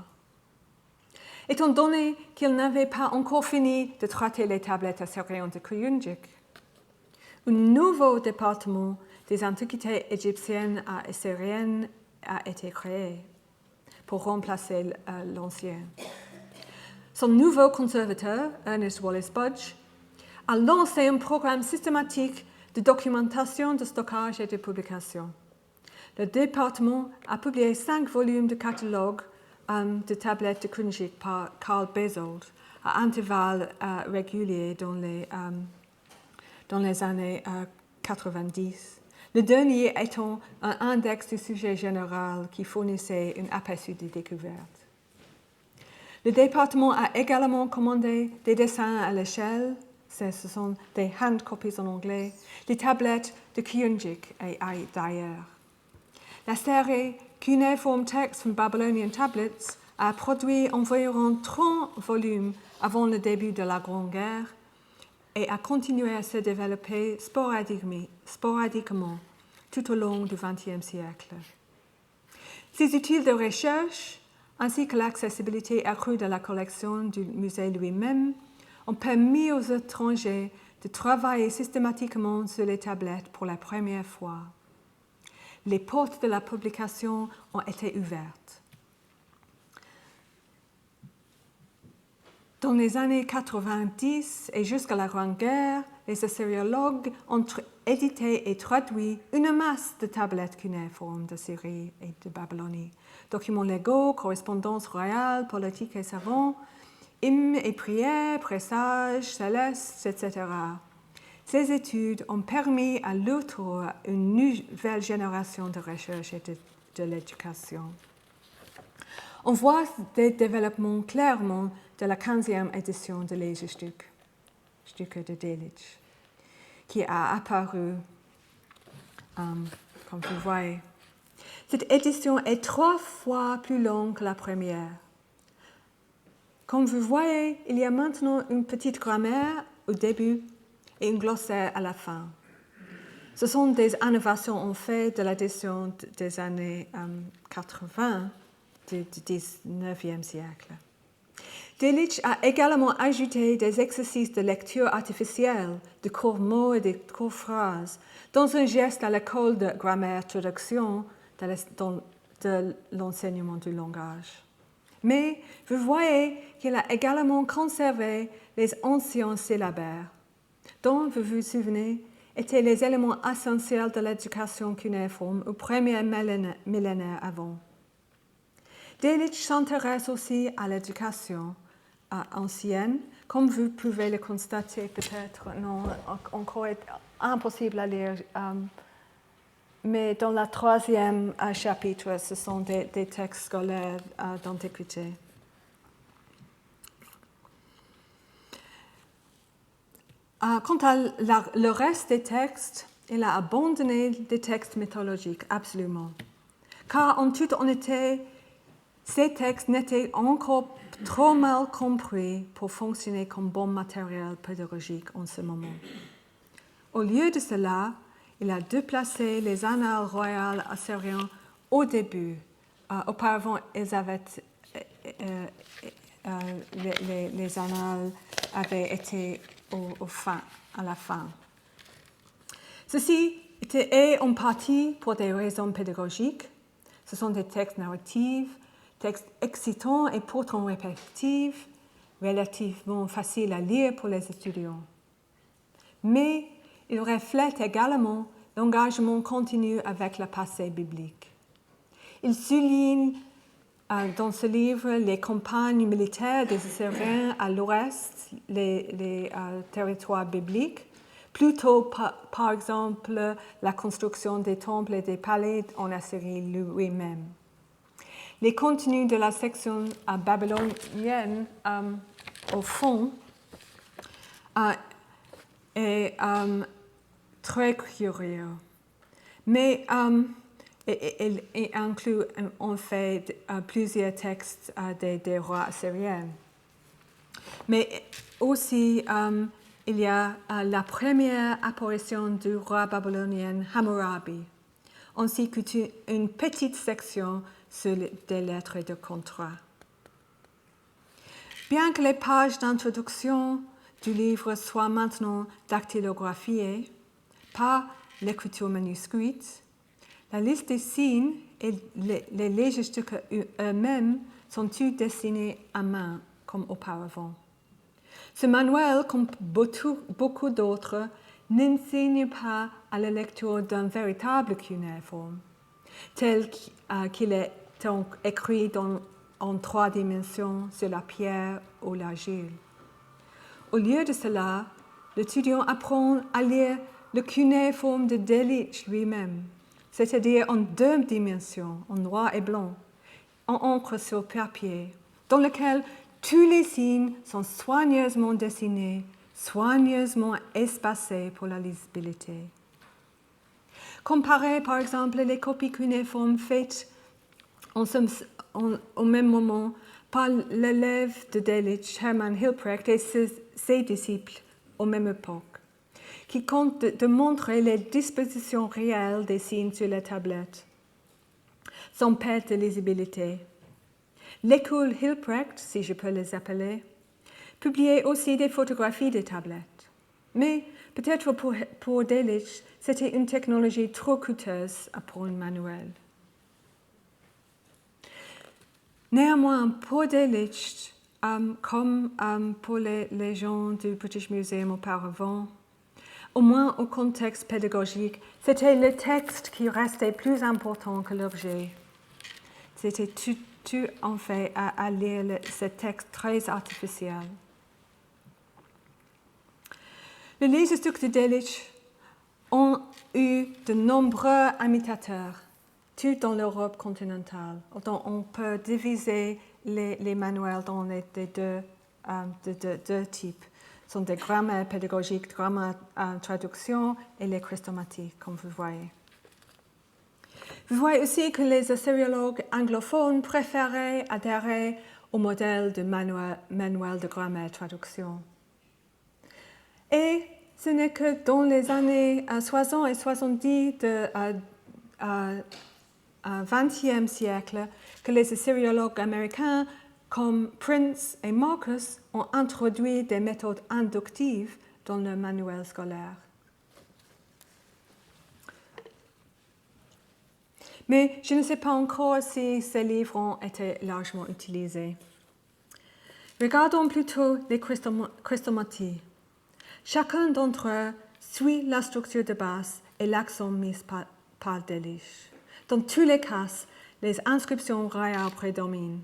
Étant donné qu'il n'avait pas encore fini de traiter les tablettes assyriennes de Kuyunjik, un nouveau département des antiquités égyptiennes et assyriennes a été créé pour remplacer l'ancien. Son nouveau conservateur, Ernest Wallace Budge, a lancé un programme systématique de documentation, de stockage et de publication. Le département a publié 5 volumes de catalogue de tablettes de Kuyunjik par Carl Bezold à intervalles réguliers dans les années 90. Le dernier étant un index du sujet général qui fournissait un aperçu des découvertes. Le département a également commandé des dessins à l'échelle, ce sont des hand copies en anglais, des tablettes de Kuyunjik et d'ailleurs. La série Cuneiform Texts from Babylonian Tablets a produit environ 30 volumes avant le début de la Grande Guerre et a continué à se développer sporadiquement tout au long du XXe siècle. Ces outils de recherche, ainsi que l'accessibilité accrue de la collection du musée lui-même, ont permis aux étrangers de travailler systématiquement sur les tablettes pour la première fois. Les portes de la publication ont été ouvertes. Dans les années 90 et jusqu'à la Grande Guerre, les assyriologues ont édité et traduit une masse de tablettes cunéiformes de Syrie et de Babylonie, documents légaux, correspondances royales, politiques et savants, hymnes et prières, présages, célestes, etc. Ces études ont permis à l'auteur une nouvelle génération de recherche et de l'éducation. On voit des développements clairement de la 15e édition de Laserstücke de Delitzsch, qui a apparu, comme vous voyez. Cette édition est 3 fois plus longue que la première. Comme vous voyez, il y a maintenant une petite grammaire au début et une glossaire à la fin. Ce sont des innovations en fait de l'édition des années 80 du 19e siècle. Delitzsch a également ajouté des exercices de lecture artificielle, de courts mots et de courtes phrases, dans un geste à l'école de grammaire-traduction de l'enseignement du langage. Mais vous voyez qu'il a également conservé les anciens syllabaires, dont, vous vous souvenez, étaient les éléments essentiels de l'éducation cunéiforme au premier millénaire avant. Delitzsch s'intéresse aussi à l'éducation ancienne, comme vous pouvez le constater peut-être, non, encore impossible à lire, mais dans le 3e chapitre, ce sont des textes scolaires d'antiquité. Quant à le reste des textes, il a abandonné des textes mythologiques, absolument. Car en toute honnêteté, ces textes n'étaient encore trop mal compris pour fonctionner comme bon matériel pédagogique en ce moment. Au lieu de cela, il a déplacé les annales royales assyriennes au début. Auparavant, les annales avaient été à la fin. Ceci est en partie pour des raisons pédagogiques. Ce sont des textes narratifs, textes excitants et pourtant répétitifs, relativement faciles à lire pour les étudiants. Mais il reflète également l'engagement continu avec le passé biblique. Il souligne dans ce livre les campagnes militaires des Assyriens à l'ouest, les territoires bibliques, plutôt par exemple la construction des temples et des palais en Assyrie lui-même. Les contenus de la section babylonienne, au fond, est très curieux, mais il inclut en fait plusieurs textes des rois assyriens. Mais aussi, il y a la première apparition du roi babylonien Hammurabi, ainsi qu'une petite section sur des lettres de contrat. Bien que les pages d'introduction du livre soient maintenant dactylographiées par l'écriture manuscrite, la liste des signes et les légistiques eux-mêmes sont tous dessinés à main comme auparavant. Ce manuel, comme beaucoup d'autres, n'enseigne pas à la lecture d'un véritable cunéiforme, tel qu'il est donc écrit en 3 dimensions sur la pierre ou l'argile. Au lieu de cela, l'étudiant apprend à lire le cunéiforme de Delitzsch lui-même, c'est-à-dire en 2 dimensions, en noir et blanc, en encre sur papier, dans lequel tous les signes sont soigneusement dessinés, soigneusement espacés pour la lisibilité. Comparez par exemple les copies cunéiformes faites au même moment par l'élève de Delitzsch, Hermann Hilprecht, et ses disciples aux même époque, qui compte de montrer les dispositions réelles des signes sur les tablettes, sans perte de lisibilité. L'école Hilprecht, si je peux les appeler, publiait aussi des photographies des tablettes. Mais peut-être pour Delitzsch, c'était une technologie trop coûteuse pour un manuel. Néanmoins, pour Delitzsch, comme pour les gens du British Museum auparavant, au moins au contexte pédagogique, c'était le texte qui restait plus important que l'objet. C'était tout en fait à lire ce texte très artificiel. Les Leserstuk de Delitzsch ont eu de nombreux imitateurs, tout dans l'Europe continentale. Donc on peut diviser les manuels dans les deux types. Ce sont des grammaires pédagogiques, grammaires traduction et les christomatiques, comme vous voyez. Vous voyez aussi que les assyriologues anglophones préféraient adhérer au modèle de manuel de grammaire traduction. Et ce n'est que dans les années 60 et 70 du XXe siècle que les assyriologues américains comme Prince et Marcus ont introduit des méthodes inductives dans le manuel scolaire. Mais je ne sais pas encore si ces livres ont été largement utilisés. Regardons plutôt les christomaties. Chacun d'entre eux suit la structure de base et l'accent mis par Delitzsch. Dans tous les cas, les inscriptions royales prédominent.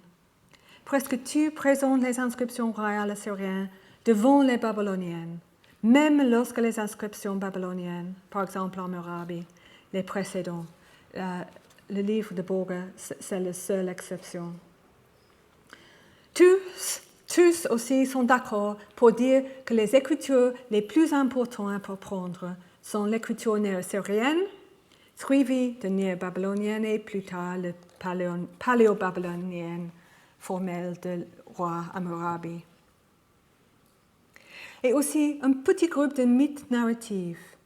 Presque tout présente les inscriptions royales assyriennes devant les babyloniennes, même lorsque les inscriptions babyloniennes, par exemple en Hammurabi, les précédents. Le livre de Borger, c'est la seule exception. Tous aussi sont d'accord pour dire que les écritures les plus importantes à apprendre sont l'écriture néo-syrienne, suivie de néo-babylonienne et plus tard le paléo-babylonienne formelle du roi Hammurabi. Et aussi un petit groupe de mythes narratifs,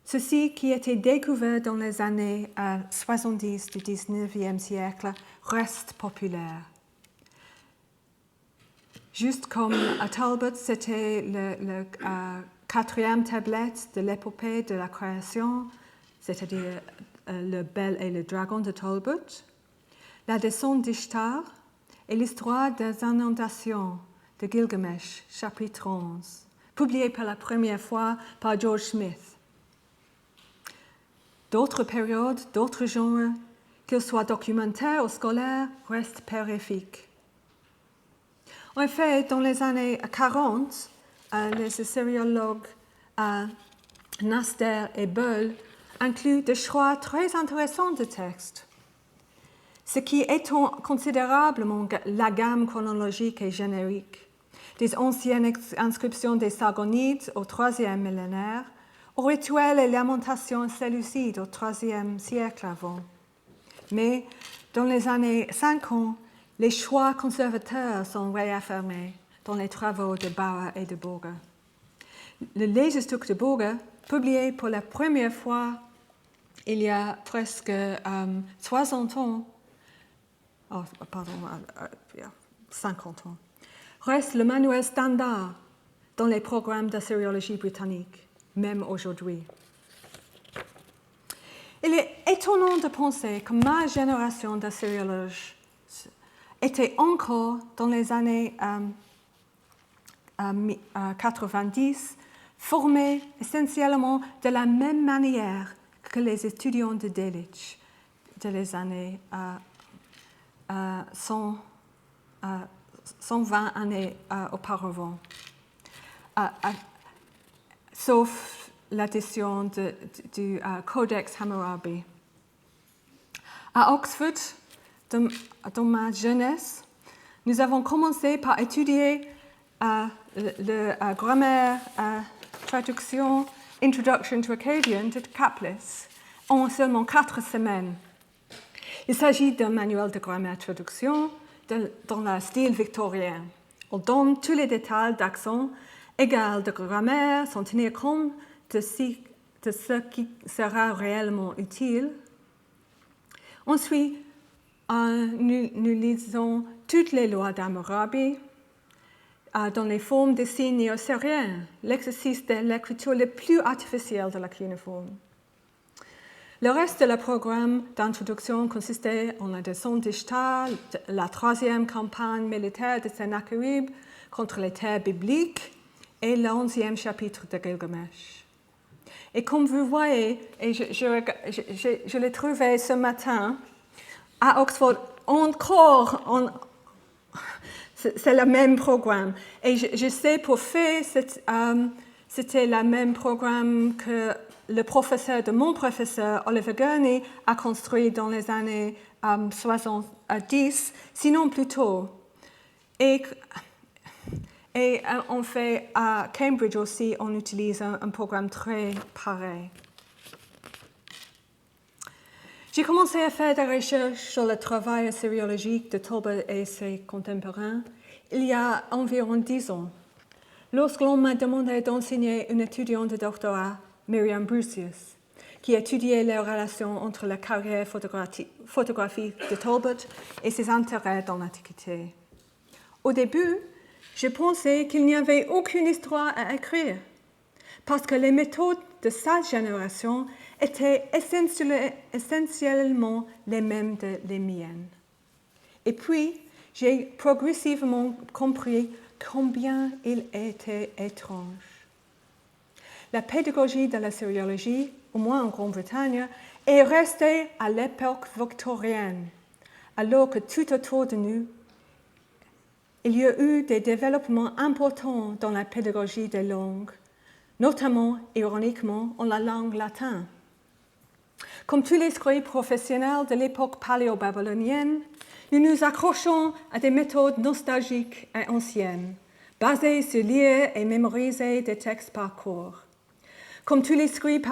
ceux-ci qui étaient découverts dans les années 70 du 19e siècle restent populaires. Juste comme à Talbot, c'était le quatrième tablette de l'épopée de la création, c'est-à-dire le Bel et le Dragon de Talbot, la descente d'Ishtar et l'histoire des inondations de Gilgamesh, chapitre 11, publié pour la première fois par George Smith. D'autres périodes, d'autres genres, qu'ils soient documentaires ou scolaires, restent périphériques. En fait, dans les années 40, les assyriologues Naster et Böll incluent des choix très intéressants de textes, ce qui étend considérablement la gamme chronologique et générique, des anciennes inscriptions des Sargonides au IIIe millénaire, aux rituels et lamentations séleucides au IIIe siècle avant. Mais dans les années 50, les choix conservateurs sont réaffirmés dans les travaux de Bauer et de Borger. Le Leserstuk de Borger, publié pour la première fois il y a presque 60 ans, 50 ans, reste le manuel standard dans les programmes d'assyriologie britannique, même aujourd'hui. Il est étonnant de penser que ma génération d'assyriologues était encore dans les années 90 formée essentiellement de la même manière que les étudiants de Delitzsch de les années 120 années auparavant, sauf l'addition du Codex Hammurabi. À Oxford, dans ma jeunesse, nous avons commencé par étudier le grammaire traduction Introduction to Akkadian de Kaplis en seulement 4 semaines. Il s'agit d'un manuel de grammaire traduction dans le style victorien. On donne tous les détails d'accent égal de grammaire sans tenir compte de ce qui sera réellement utile. Ensuite, nous lisons toutes les lois d'Hammurabi dans les formes des signes néo-syriens, l'exercice de l'écriture le plus artificiel de la cuneiforme. Le reste de le programme d'introduction consistait en la descente d'Ishtar, la troisième campagne militaire de Sennacherib contre les terres bibliques et l'11e chapitre de Gilgamesh. Et comme vous voyez, et je l'ai trouvé ce matin, à Oxford, c'est le même programme. Et je sais pour fait, c'était le même programme que le professeur de mon professeur, Oliver Gurney, a construit dans les années 70, sinon plus tôt. Et on fait à Cambridge aussi, on utilise un programme très pareil. J'ai commencé à faire des recherches sur le travail assyriologique de Tolbert et ses contemporains il y a environ 10 ans, lorsque l'on m'a demandé d'enseigner une étudiante de doctorat, Miriam Brucius, qui étudiait les relations entre la carrière photographique de Tolbert et ses intérêts dans l'Antiquité. Au début, je pensais qu'il n'y avait aucune histoire à écrire, parce que les méthodes de sa génération étaient essentiellement les mêmes que les miennes. Et puis, j'ai progressivement compris combien il était étrange. La pédagogie de la sériologie, au moins en Grande-Bretagne, est restée à l'époque victorienne, alors que tout autour de nous, il y a eu des développements importants dans la pédagogie des langues, notamment, ironiquement, en la langue latine. Comme tous les scribes professionnels de l'époque paléo-babylonienne, nous nous accrochons à des méthodes nostalgiques et anciennes, basées sur lire et mémoriser des textes par cours. Comme tous les scribes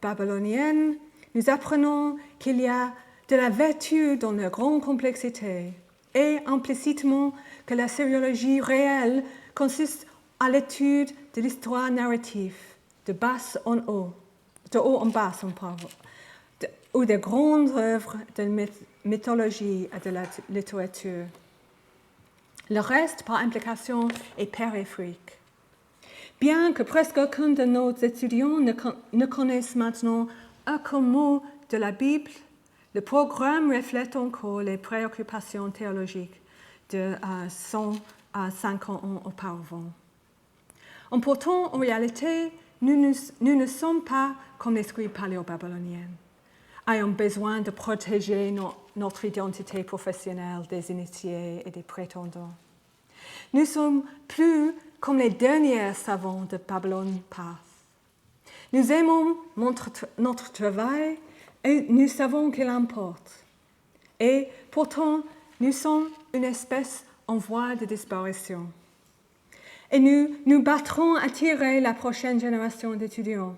babyloniennes, nous apprenons qu'il y a de la vertu dans leur grande complexité et implicitement que la sériologie réelle consiste à l'étude de l'histoire narrative, de haut en bas, ou des grandes œuvres de mythologie et de la littérature. Le reste, par implication, est périphérique. Bien que presque aucun de nos étudiants ne connaisse maintenant aucun mot de la Bible, le programme reflète encore les préoccupations théologiques de 150 ans auparavant. Pourtant, en réalité, nous ne sommes pas comme les scribes paléo-babyloniens, ayant besoin de protéger notre identité professionnelle des initiés et des prétendants. Nous sommes plus comme les derniers savants de Babylone passe. Nous aimons notre travail et nous savons qu'il importe. Et pourtant, nous sommes une espèce en voie de disparition. Et nous nous battrons à tirer la prochaine génération d'étudiants.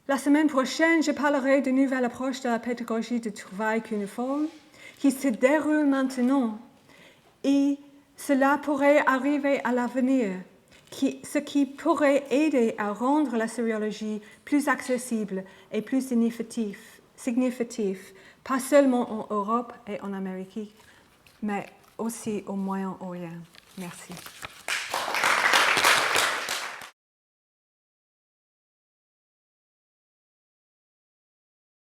La semaine prochaine, je parlerai d'une nouvelle approche de la pédagogie du travail cuneiforme qui se déroule maintenant et cela pourrait arriver à l'avenir, ce qui pourrait aider à rendre la sériologie plus accessible et plus significative, pas seulement en Europe et en Amérique, mais aussi au Moyen-Orient. Merci.